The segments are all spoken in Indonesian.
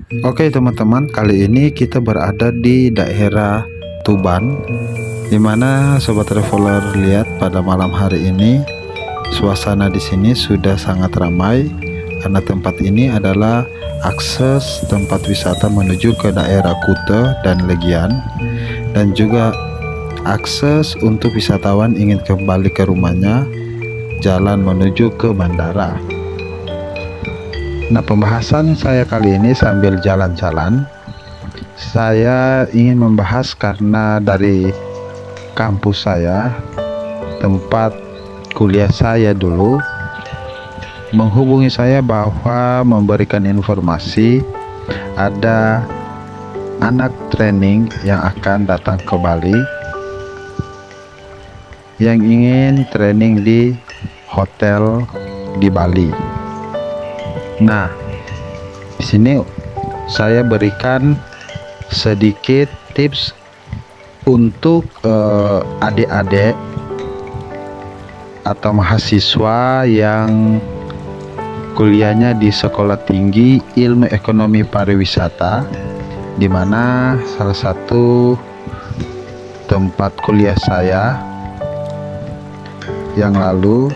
Oke teman-teman, kali ini kita berada di daerah Tuban, dimana sobat traveler lihat pada malam hari ini suasana di sini sudah sangat ramai karena tempat ini adalah akses tempat wisata menuju ke daerah Kuta dan Legian, dan juga akses untuk wisatawan ingin kembali ke rumahnya, jalan menuju ke bandara. Nah, pembahasan saya kali ini sambil jalan-jalan, saya ingin membahas karena dari kampus saya, tempat kuliah saya dulu, menghubungi saya bahwa memberikan informasi ada anak training yang akan datang ke Bali yang ingin training di hotel di Bali. Nah, di sini saya berikan sedikit tips untuk adik-adik atau mahasiswa yang kuliahnya di Sekolah Tinggi Ilmu Ekonomi Pariwisata, di mana salah satu tempat kuliah saya yang lalu,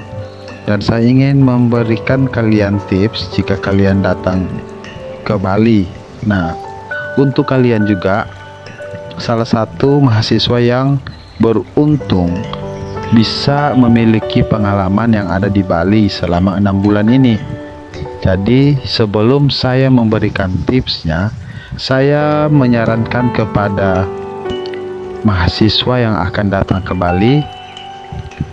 dan saya ingin memberikan kalian tips jika kalian datang ke Bali. Nah, untuk kalian juga salah satu mahasiswa yang beruntung bisa memiliki pengalaman yang ada di Bali selama 6 bulan ini. Jadi sebelum saya memberikan tipsnya, saya menyarankan kepada mahasiswa yang akan datang ke Bali,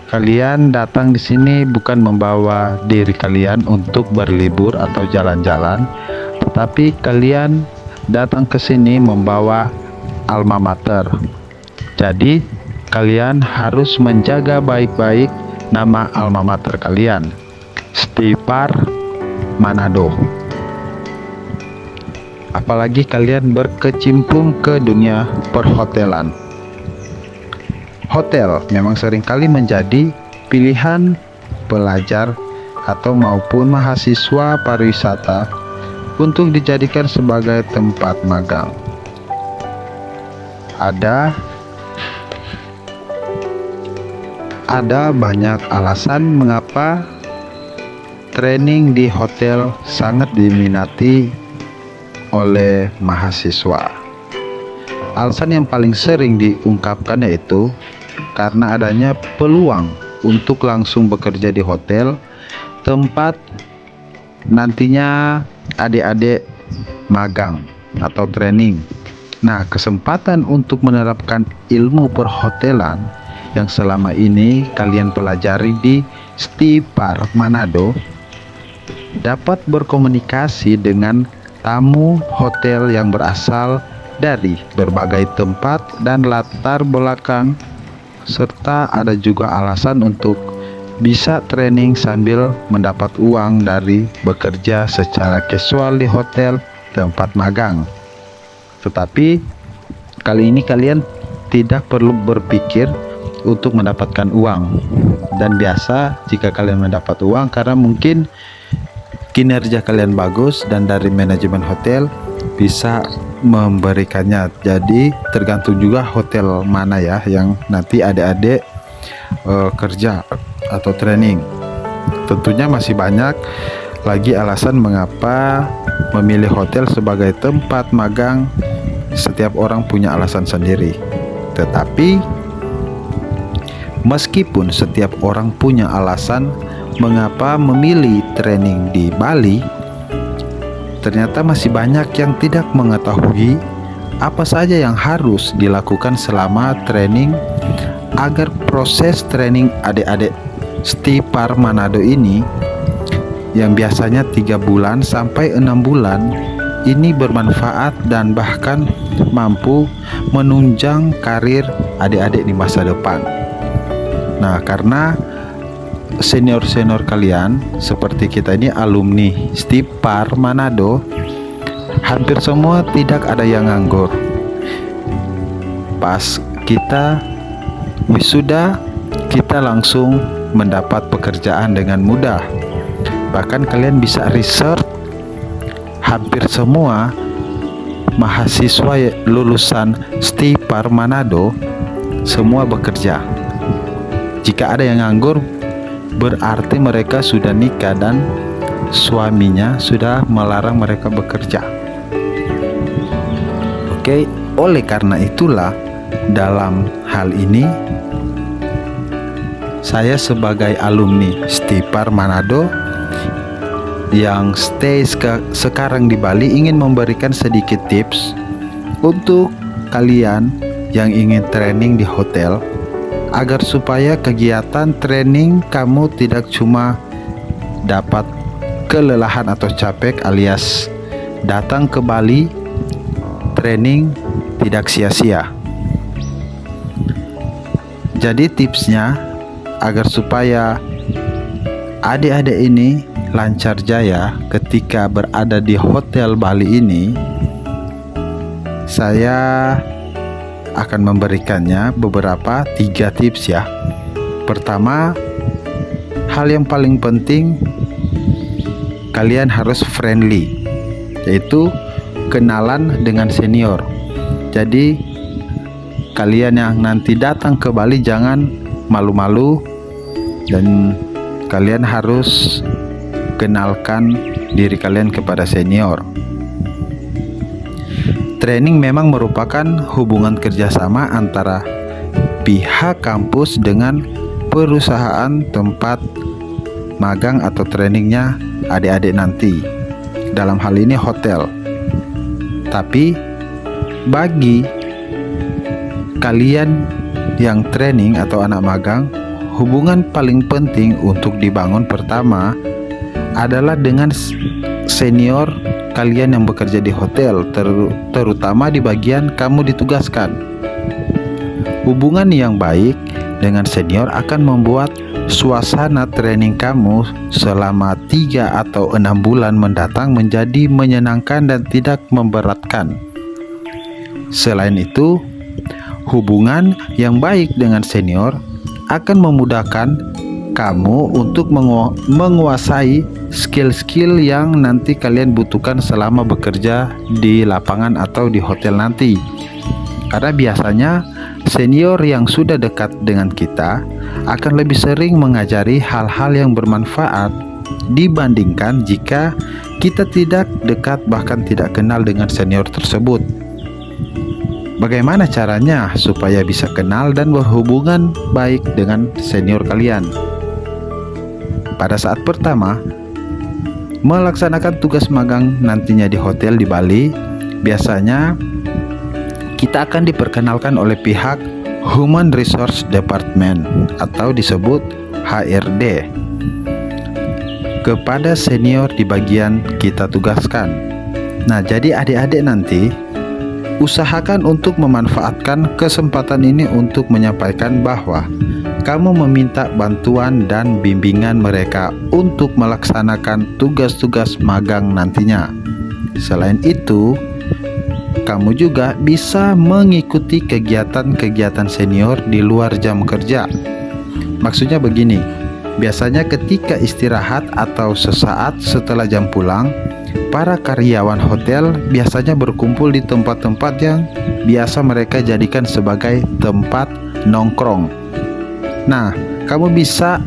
kalian datang di sini bukan membawa diri kalian untuk berlibur atau jalan-jalan, tetapi kalian datang ke sini membawa alma mater. Jadi kalian harus menjaga baik-baik nama alma mater kalian, Stipar Manado. Apalagi kalian berkecimpung ke dunia perhotelan. Hotel memang seringkali menjadi pilihan pelajar atau maupun mahasiswa pariwisata untuk dijadikan sebagai tempat magang. Ada banyak alasan mengapa training di hotel sangat diminati oleh mahasiswa. Alasan yang paling sering diungkapkan yaitu karena adanya peluang untuk langsung bekerja di hotel tempat nantinya adik-adik magang atau training. Nah, kesempatan untuk menerapkan ilmu perhotelan yang selama ini kalian pelajari di Stipar Manado dapat berkomunikasi dengan tamu hotel yang berasal dari berbagai tempat dan latar belakang, serta ada juga alasan untuk bisa training sambil mendapat uang dari bekerja secara casual di hotel tempat magang. Tetapi kali ini kalian tidak perlu berpikir untuk mendapatkan uang, dan biasa jika kalian mendapat uang karena mungkin kinerja kalian bagus dan dari manajemen hotel bisa memberikannya. Jadi tergantung juga hotel mana ya yang nanti adik-adik kerja atau training. Tentunya masih banyak lagi alasan mengapa memilih hotel sebagai tempat magang. Setiap orang punya alasan sendiri. Tetapi meskipun setiap orang punya alasan mengapa memilih training di Bali, ternyata masih banyak yang tidak mengetahui apa saja yang harus dilakukan selama training agar proses training adik-adik Stipar Manado ini yang biasanya 3 bulan sampai 6 bulan ini bermanfaat dan bahkan mampu menunjang karir adik-adik di masa depan. Nah, karena senior-senior kalian seperti kita ini alumni Stipar Manado, hampir semua tidak ada yang nganggur. Pas kita wisuda, kita langsung mendapat pekerjaan dengan mudah. Bahkan kalian bisa research, hampir semua mahasiswa lulusan Stipar Manado semua bekerja. Jika ada yang nganggur, berarti mereka sudah nikah dan suaminya sudah melarang mereka bekerja. Oke, oleh karena itulah dalam hal ini saya sebagai alumni Stipar Manado yang stay sekarang di Bali ingin memberikan sedikit tips untuk kalian yang ingin training di hotel, agar supaya kegiatan training kamu tidak cuma dapat kelelahan atau capek alias datang ke Bali training tidak sia-sia. Jadi tipsnya agar supaya adik-adik ini lancar jaya ketika berada di hotel Bali ini, saya akan memberikannya beberapa 3 tips ya. Pertama, hal yang paling penting, kalian harus friendly, yaitu kenalan dengan senior. Jadi kalian yang nanti datang ke Bali jangan malu-malu dan kalian harus kenalkan diri kalian kepada senior. Training memang merupakan hubungan kerjasama antara pihak kampus dengan perusahaan tempat magang atau trainingnya adik-adik nanti. Dalam hal ini hotel. Tapi bagi kalian yang training atau anak magang, hubungan paling penting untuk dibangun pertama adalah dengan senior kalian yang bekerja di hotel, terutama di bagian kamu ditugaskan. Hubungan yang baik dengan senior akan membuat suasana training kamu selama 3 atau 6 bulan mendatang menjadi menyenangkan dan tidak memberatkan. Selain itu, hubungan yang baik dengan senior akan memudahkan kamu untuk menguasai skill-skill yang nanti kalian butuhkan selama bekerja di lapangan atau di hotel nanti. Karena biasanya senior yang sudah dekat dengan kita akan lebih sering mengajari hal-hal yang bermanfaat dibandingkan jika kita tidak dekat bahkan tidak kenal dengan senior tersebut. Bagaimana caranya supaya bisa kenal dan berhubungan baik dengan senior kalian? Pada saat pertama melaksanakan tugas magang nantinya di hotel di Bali, biasanya kita akan diperkenalkan oleh pihak Human Resource Department atau disebut HRD kepada senior di bagian kita tugaskan. Nah, jadi adik-adik nanti usahakan untuk memanfaatkan kesempatan ini untuk menyampaikan bahwa kamu meminta bantuan dan bimbingan mereka untuk melaksanakan tugas-tugas magang nantinya. Selain itu, kamu juga bisa mengikuti kegiatan-kegiatan senior di luar jam kerja. Maksudnya begini, biasanya ketika istirahat atau sesaat setelah jam pulang, para karyawan hotel biasanya berkumpul di tempat-tempat yang biasa mereka jadikan sebagai tempat nongkrong. Nah, kamu bisa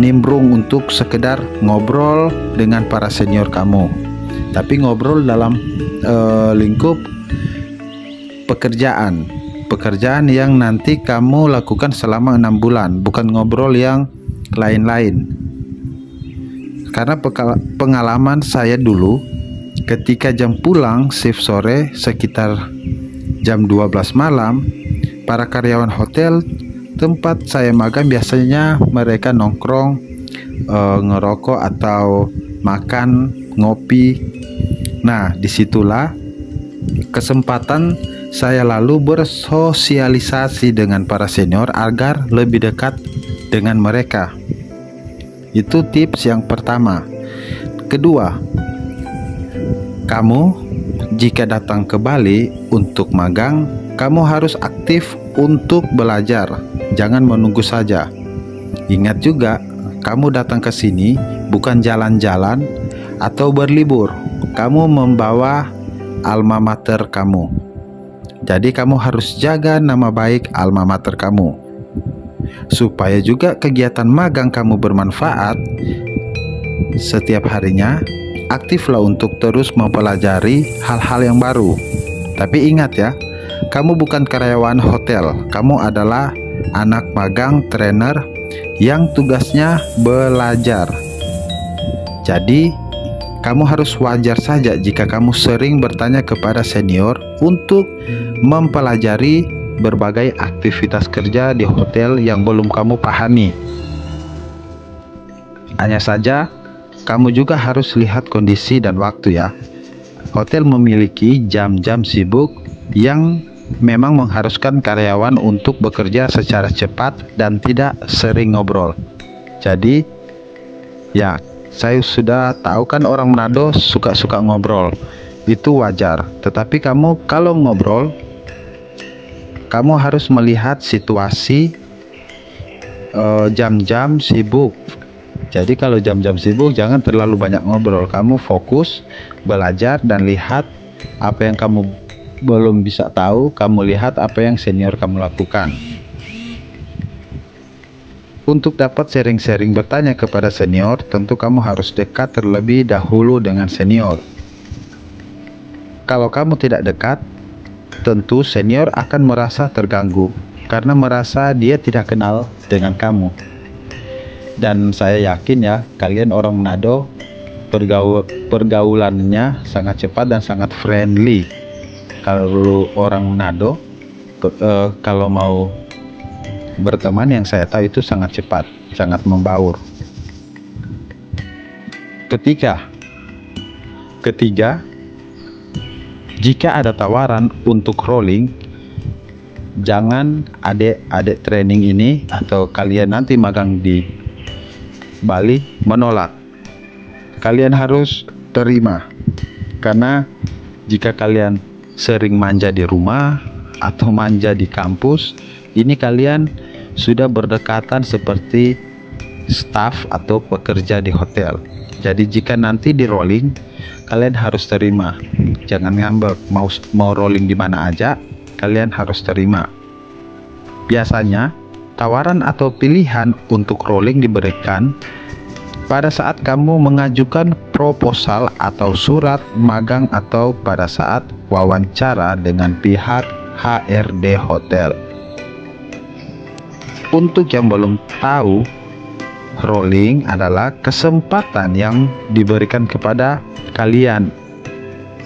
nimbrung untuk sekedar ngobrol dengan para senior kamu. Tapi ngobrol dalam lingkup pekerjaan yang nanti kamu lakukan selama 6 bulan, bukan ngobrol yang lain-lain. Karena pengalaman saya dulu ketika jam pulang shift sore sekitar jam 12 malam, para karyawan hotel tempat saya magang biasanya mereka nongkrong, ngerokok atau makan, ngopi. Nah, disitulah kesempatan saya lalu bersosialisasi dengan para senior agar lebih dekat dengan mereka. Itu tips yang pertama. Kedua, kamu jika datang ke Bali untuk magang, kamu harus aktif untuk belajar. Jangan menunggu saja. Ingat juga, kamu datang ke sini bukan jalan-jalan atau berlibur. Kamu membawa alma mater kamu. Jadi kamu harus jaga nama baik alma mater kamu. Supaya juga kegiatan magang kamu bermanfaat setiap harinya, aktiflah untuk terus mempelajari hal-hal yang baru. Tapi ingat ya, kamu bukan karyawan hotel, kamu adalah anak magang trainer yang tugasnya belajar. Jadi, kamu harus wajar saja jika kamu sering bertanya kepada senior untuk mempelajari berbagai aktivitas kerja di hotel yang belum kamu pahami. Hanya saja, kamu juga harus lihat kondisi dan waktu ya. Hotel memiliki jam-jam sibuk yang memang mengharuskan karyawan untuk bekerja secara cepat dan tidak sering ngobrol. Jadi, ya, saya sudah tahu kan orang Manado suka-suka ngobrol. Itu wajar. Tetapi kamu kalau ngobrol, kamu harus melihat situasi jam-jam sibuk. Jadi kalau jam-jam sibuk jangan terlalu banyak ngobrol. Kamu fokus belajar dan lihat apa yang kamu belum bisa tahu. Kamu lihat apa yang senior kamu lakukan. Untuk dapat sharing-sharing bertanya kepada senior, tentu kamu harus dekat terlebih dahulu dengan senior. Kalau kamu tidak dekat, tentu senior akan merasa terganggu karena merasa dia tidak kenal dengan kamu. Dan saya yakin ya, kalian orang Manado pergaulannya sangat cepat dan sangat friendly. Kalau orang Manado kalau mau berteman, yang saya tahu itu sangat cepat, sangat membaur. Ketiga, jika ada tawaran untuk rolling, jangan adik-adik training ini atau kalian nanti magang di Bali menolak. Kalian harus terima, karena jika kalian sering manja di rumah atau manja di kampus, ini kalian sudah berdekatan seperti staff atau pekerja di hotel. Jadi jika nanti di rolling, kalian harus terima. Jangan ngambek, mau rolling di mana aja, kalian harus terima. Biasanya tawaran atau pilihan untuk rolling diberikan pada saat kamu mengajukan proposal atau surat magang atau pada saat wawancara dengan pihak HRD hotel. Untuk yang belum tahu, rolling adalah kesempatan yang diberikan kepada kalian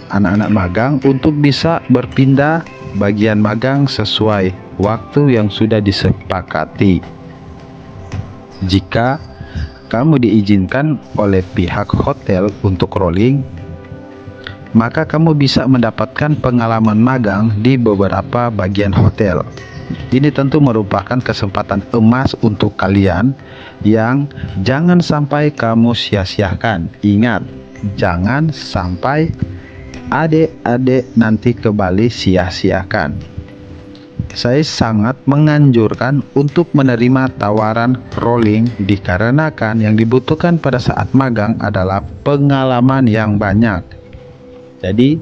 anak-anak magang untuk bisa berpindah bagian magang sesuai waktu yang sudah disepakati. Jika kamu diizinkan oleh pihak hotel untuk rolling, maka kamu bisa mendapatkan pengalaman magang di beberapa bagian hotel. Ini tentu merupakan kesempatan emas untuk kalian yang jangan sampai kamu sia-siakan. Ingat, jangan sampai adik-adik nanti ke Bali sia-siakan. Saya sangat menganjurkan untuk menerima tawaran rolling dikarenakan yang dibutuhkan pada saat magang adalah pengalaman yang banyak. Jadi,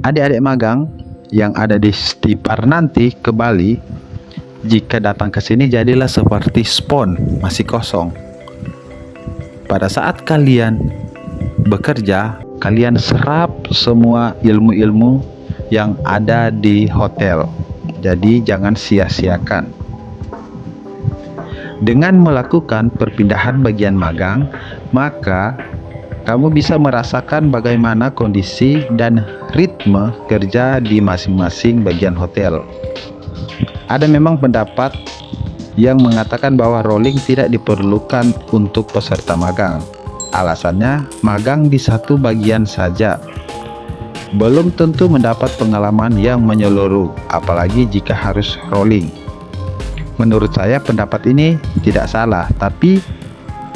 adik-adik magang yang ada di Stipar nanti ke Bali, jika datang ke sini jadilah seperti spon, masih kosong. Pada saat kalian bekerja, kalian serap semua ilmu-ilmu yang ada di hotel. Jadi jangan sia-siakan. Dengan melakukan perpindahan bagian magang, maka kamu bisa merasakan bagaimana kondisi dan ritme kerja di masing-masing bagian hotel. Ada memang pendapat yang mengatakan bahwa rolling tidak diperlukan untuk peserta magang. Alasannya, magang di satu bagian saja belum tentu mendapat pengalaman yang menyeluruh, apalagi jika harus rolling. Menurut saya pendapat ini tidak salah, tapi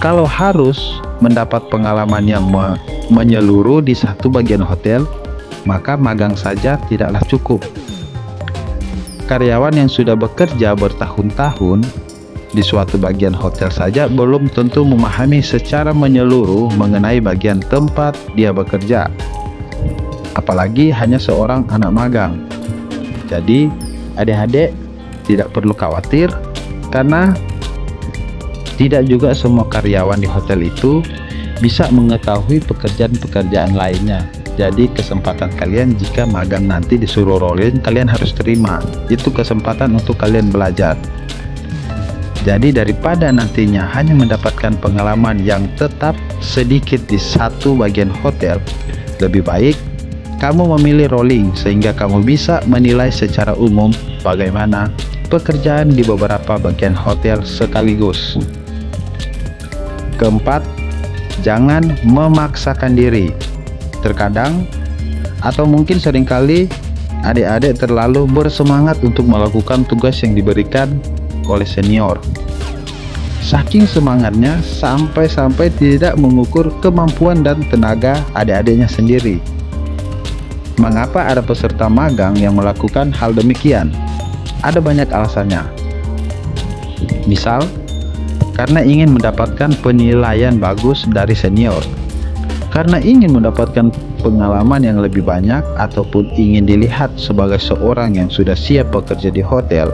kalau harus mendapat pengalaman yang menyeluruh di satu bagian hotel, maka magang saja tidaklah cukup. Karyawan yang sudah bekerja bertahun-tahun di suatu bagian hotel saja belum tentu memahami secara menyeluruh mengenai bagian tempat dia bekerja. apalagi hanya seorang anak magang. Jadi adik-adik tidak perlu khawatir, karena tidak juga semua karyawan di hotel itu bisa mengetahui pekerjaan-pekerjaan lainnya. Jadi kesempatan kalian jika magang nanti disuruh rolling, kalian harus terima. Itu kesempatan untuk kalian belajar. Jadi daripada nantinya hanya mendapatkan pengalaman yang tetap sedikit di satu bagian hotel, lebih baik kamu memilih rolling sehingga kamu bisa menilai secara umum bagaimana pekerjaan di beberapa bagian hotel sekaligus. Keempat, jangan memaksakan diri. Terkadang atau mungkin seringkali adik-adik terlalu bersemangat untuk melakukan tugas yang diberikan oleh senior. Saking semangatnya sampai-sampai tidak mengukur kemampuan dan tenaga adik-adiknya sendiri. Mengapa ada peserta magang yang melakukan hal demikian? Ada banyak alasannya. Misal, karena ingin mendapatkan penilaian bagus dari senior, karena ingin mendapatkan pengalaman yang lebih banyak, ataupun ingin dilihat sebagai seorang yang sudah siap bekerja di hotel.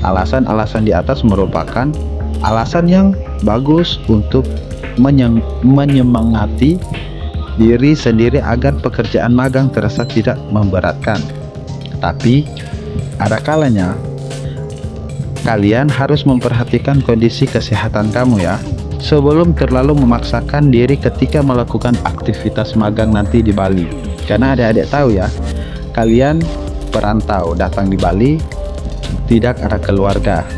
Alasan-alasan di atas merupakan alasan yang bagus untuk menyemangati diri sendiri agar pekerjaan magang terasa tidak memberatkan. Tapi ada kalanya kalian harus memperhatikan kondisi kesehatan kamu ya, sebelum terlalu memaksakan diri ketika melakukan aktivitas magang nanti di Bali. Karena adik-adik tahu ya, kalian perantau datang di Bali, tidak ada keluarga.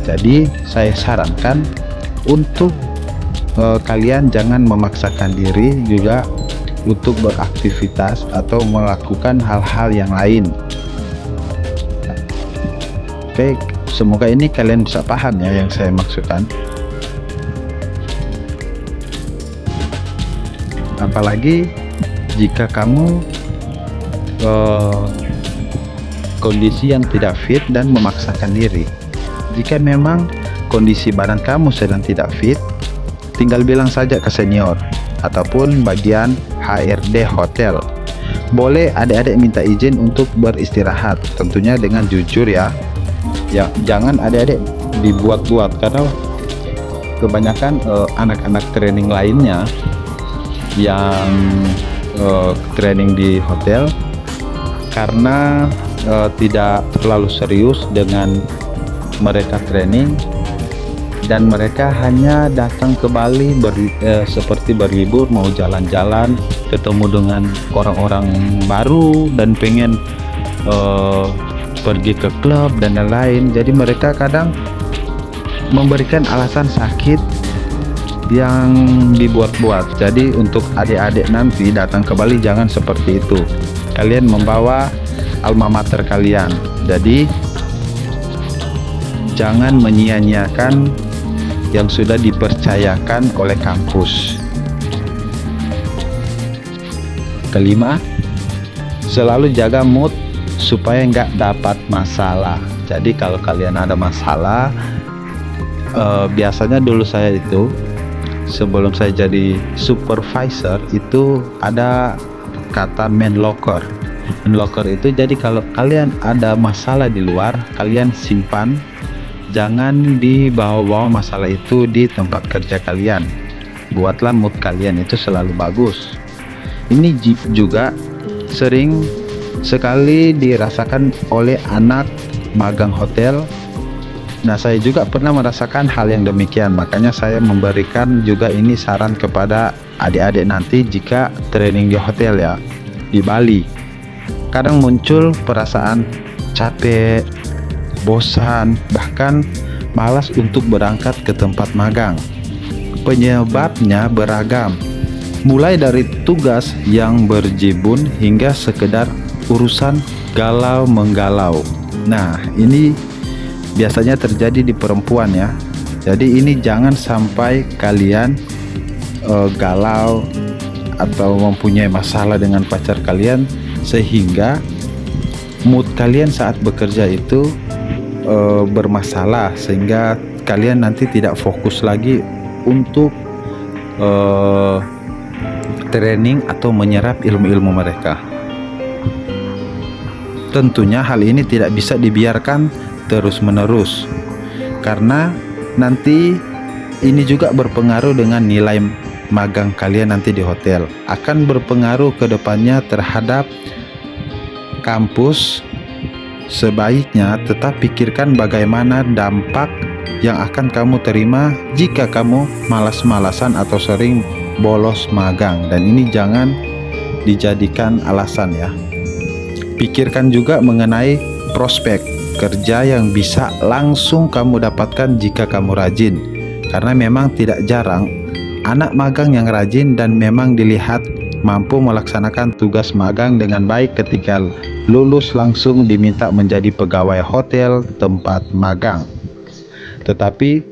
Jadi saya sarankan untuk kalian jangan memaksakan diri juga untuk beraktivitas atau melakukan hal-hal yang lain. Oke, semoga ini kalian bisa paham ya yang saya maksudkan. Apalagi jika kamu kondisi yang tidak fit dan memaksakan diri. Jika memang kondisi badan kamu sedang tidak fit, tinggal bilang saja ke senior ataupun bagian HRD hotel. Boleh adik-adik minta izin untuk beristirahat, tentunya dengan jujur ya. Ya, jangan adik-adik dibuat-buat, karena kebanyakan anak-anak training lainnya yang training di hotel karena tidak terlalu serius dengan mereka training, dan mereka hanya datang ke Bali seperti berlibur, mau jalan-jalan, ketemu dengan orang-orang baru dan pengen pergi ke klub dan lain-lain. Jadi mereka kadang memberikan alasan sakit yang dibuat-buat. Jadi untuk adik-adik nanti datang ke Bali jangan seperti itu. Kalian membawa alma mater kalian. Jadi jangan menyia-nyiakan yang sudah dipercayakan oleh kampus. Kelima, selalu jaga mood supaya nggak dapat masalah. Jadi kalau kalian ada masalah, biasanya dulu saya itu sebelum saya jadi supervisor itu ada kata man locker. Man locker itu jadi kalau kalian ada masalah di luar, kalian simpan, jangan dibawa-bawa masalah itu di tempat kerja kalian. Buatlah mood kalian itu selalu bagus. Ini juga sering sekali dirasakan oleh anak magang hotel. Nah, saya juga pernah merasakan hal yang demikian. Makanya saya memberikan juga ini saran kepada adik-adik nanti jika training di hotel ya, di Bali. Kadang muncul perasaan capek, bosan, bahkan malas untuk berangkat ke tempat magang. Penyebabnya beragam, mulai dari tugas yang berjibun hingga sekedar urusan galau menggalau. Nah, ini biasanya terjadi di perempuan ya. Jadi ini jangan sampai kalian galau atau mempunyai masalah dengan pacar kalian sehingga mood kalian saat bekerja itu bermasalah, sehingga kalian nanti tidak fokus lagi untuk training atau menyerap ilmu-ilmu mereka. Tentunya hal ini tidak bisa dibiarkan terus-menerus, karena nanti ini juga berpengaruh dengan nilai magang kalian nanti di hotel. Akan berpengaruh ke depannya terhadap kampus. Sebaiknya tetap pikirkan bagaimana dampak yang akan kamu terima jika kamu malas-malasan atau sering bolos magang, dan ini jangan dijadikan alasan ya. Pikirkan juga mengenai prospek kerja yang bisa langsung kamu dapatkan jika kamu rajin, karena memang tidak jarang anak magang yang rajin dan memang dilihat mampu melaksanakan tugas magang dengan baik, ketika lulus langsung diminta menjadi pegawai hotel tempat magang. Tetapi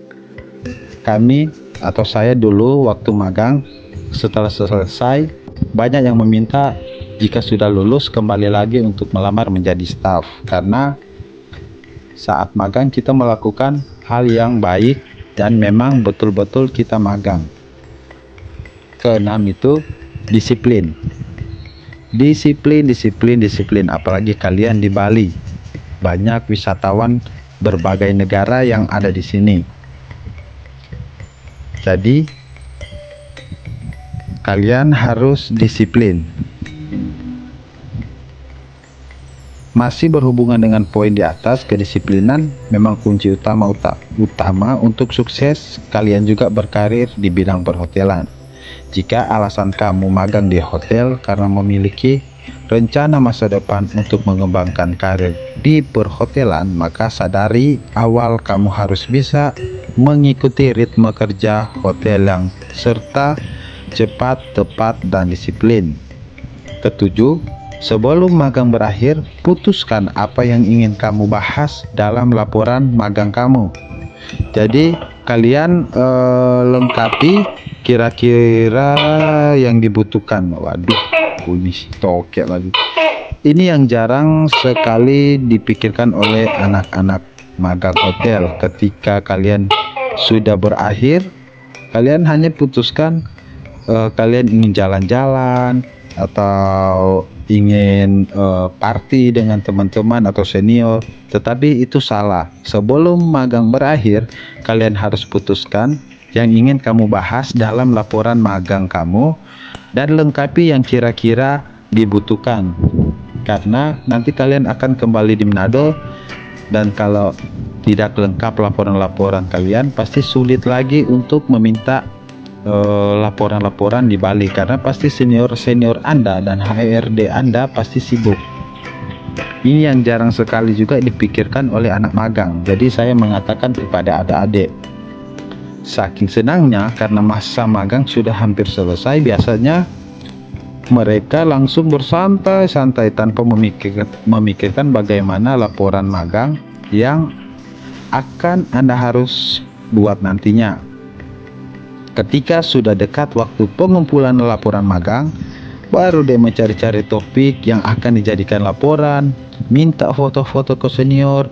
kami atau saya dulu waktu magang, setelah selesai banyak yang meminta jika sudah lulus kembali lagi untuk melamar menjadi staf, karena saat magang kita melakukan hal yang baik dan memang betul-betul kita magang. Keenam itu disiplin. Disiplin, apalagi kalian di Bali. Banyak wisatawan berbagai negara yang ada di sini. Jadi kalian harus disiplin. Masih berhubungan dengan poin di atas, kedisiplinan memang kunci utama untuk sukses kalian juga berkarir di bidang perhotelan. Jika alasan kamu magang di hotel karena memiliki rencana masa depan untuk mengembangkan karir di perhotelan, maka sadari awal kamu harus bisa mengikuti ritme kerja hotel yang serta cepat, tepat, dan disiplin. Ketujuh, sebelum magang berakhir, putuskan apa yang ingin kamu bahas dalam laporan magang kamu. Jadi kalian lengkapi kira-kira yang dibutuhkan. Waduh, bunyi tokek lagi. Ini yang jarang sekali dipikirkan oleh anak-anak magang hotel. Ketika kalian sudah berakhir, kalian hanya putuskan kalian ingin jalan-jalan atau ingin party dengan teman-teman atau senior, tetapi itu salah. Sebelum magang berakhir, kalian harus putuskan yang ingin kamu bahas dalam laporan magang kamu dan lengkapi yang kira-kira dibutuhkan, karena nanti kalian akan kembali di Manado, dan kalau tidak lengkap laporan-laporan kalian, pasti sulit lagi untuk meminta laporan-laporan di Bali, karena pasti senior-senior Anda dan HRD Anda pasti sibuk. Ini yang jarang sekali juga dipikirkan oleh anak magang. Jadi saya mengatakan kepada adik-adik, saking senangnya karena masa magang sudah hampir selesai, biasanya mereka langsung bersantai-santai tanpa memikirkan bagaimana laporan magang yang akan Anda harus buat nantinya. Ketika sudah dekat waktu pengumpulan laporan magang, baru dia mencari-cari topik yang akan dijadikan laporan, minta foto-foto ke senior,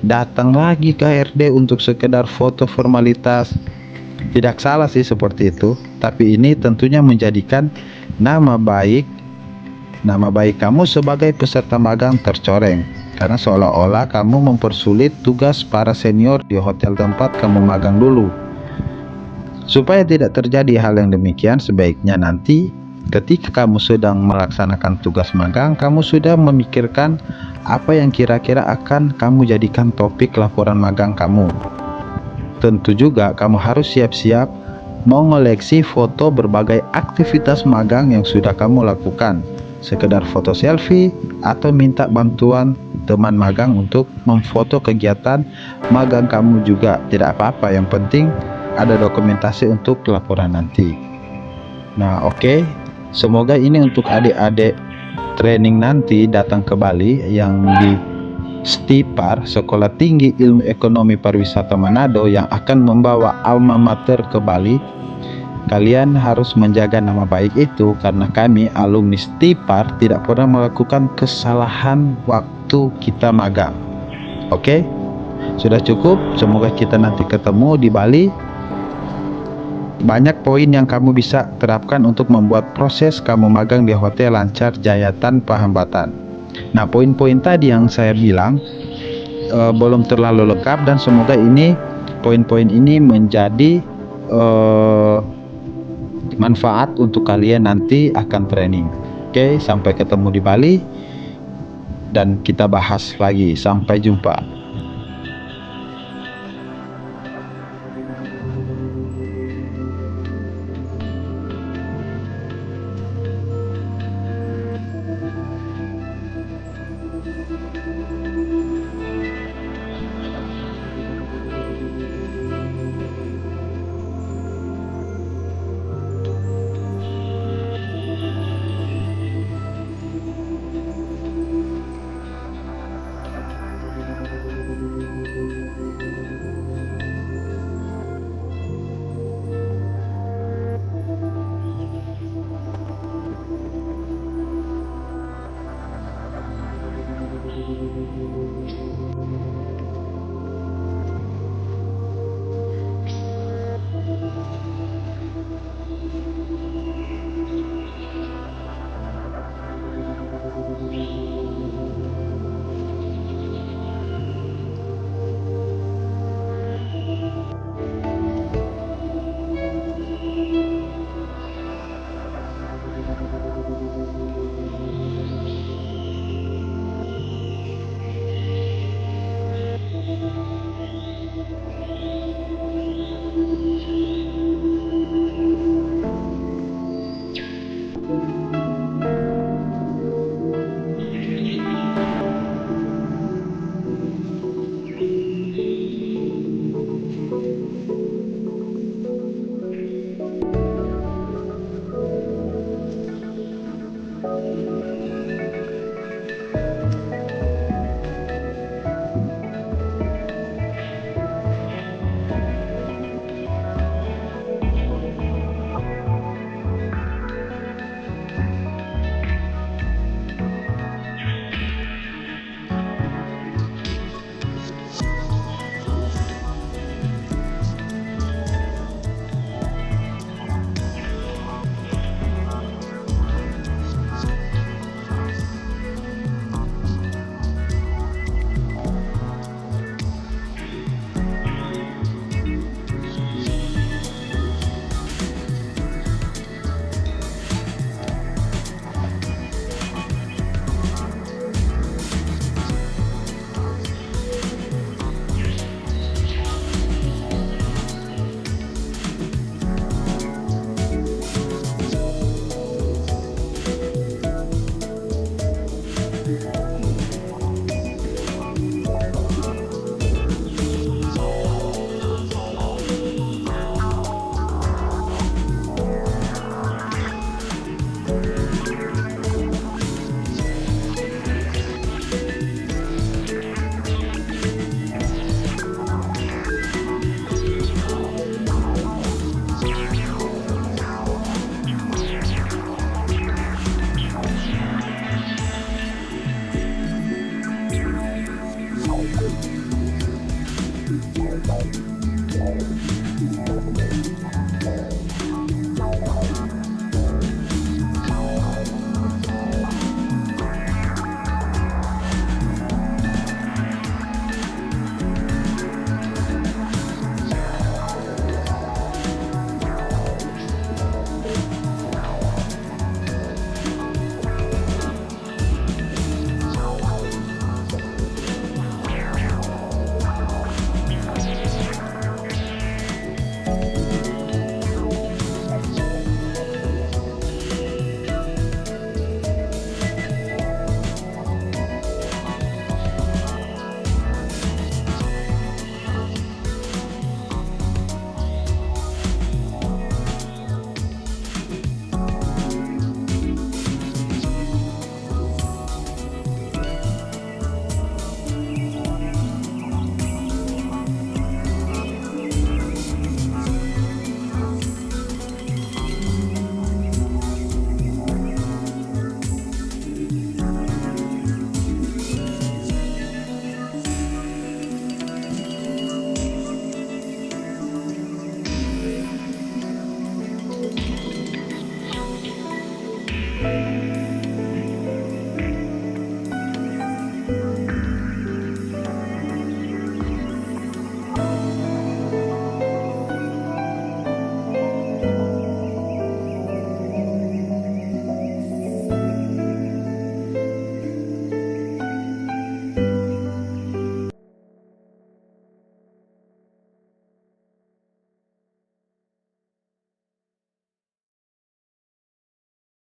datang lagi ke HRD untuk sekedar foto formalitas. Tidak salah sih seperti itu, tapi ini tentunya menjadikan nama baik kamu sebagai peserta magang tercoreng, karena seolah-olah kamu mempersulit tugas para senior di hotel tempat kamu magang dulu. Supaya tidak terjadi hal yang demikian, sebaiknya nanti ketika kamu sedang melaksanakan tugas magang, kamu sudah memikirkan apa yang kira-kira akan kamu jadikan topik laporan magang kamu. Tentu juga kamu harus siap-siap mengoleksi foto berbagai aktivitas magang yang sudah kamu lakukan, sekedar foto selfie atau minta bantuan teman magang untuk memfoto kegiatan magang kamu juga. Tidak apa-apa, yang penting ada dokumentasi untuk laporan nanti. Nah, oke. Semoga ini untuk adik-adik training nanti datang ke Bali yang di STIPAR, Sekolah Tinggi Ilmu Ekonomi Pariwisata Manado, yang akan membawa alma mater ke Bali. Kalian harus menjaga nama baik itu, karena kami alumni STIPAR tidak pernah melakukan kesalahan waktu kita magang. Oke? Sudah cukup. Semoga kita nanti ketemu di Bali. Banyak poin yang kamu bisa terapkan untuk membuat proses kamu magang di hotel lancar jaya tanpa hambatan. Nah, poin-poin tadi yang saya bilang belum terlalu lengkap, dan semoga ini poin-poin ini menjadi manfaat untuk kalian nanti akan training. Oke, sampai ketemu di Bali dan kita bahas lagi. Sampai jumpa.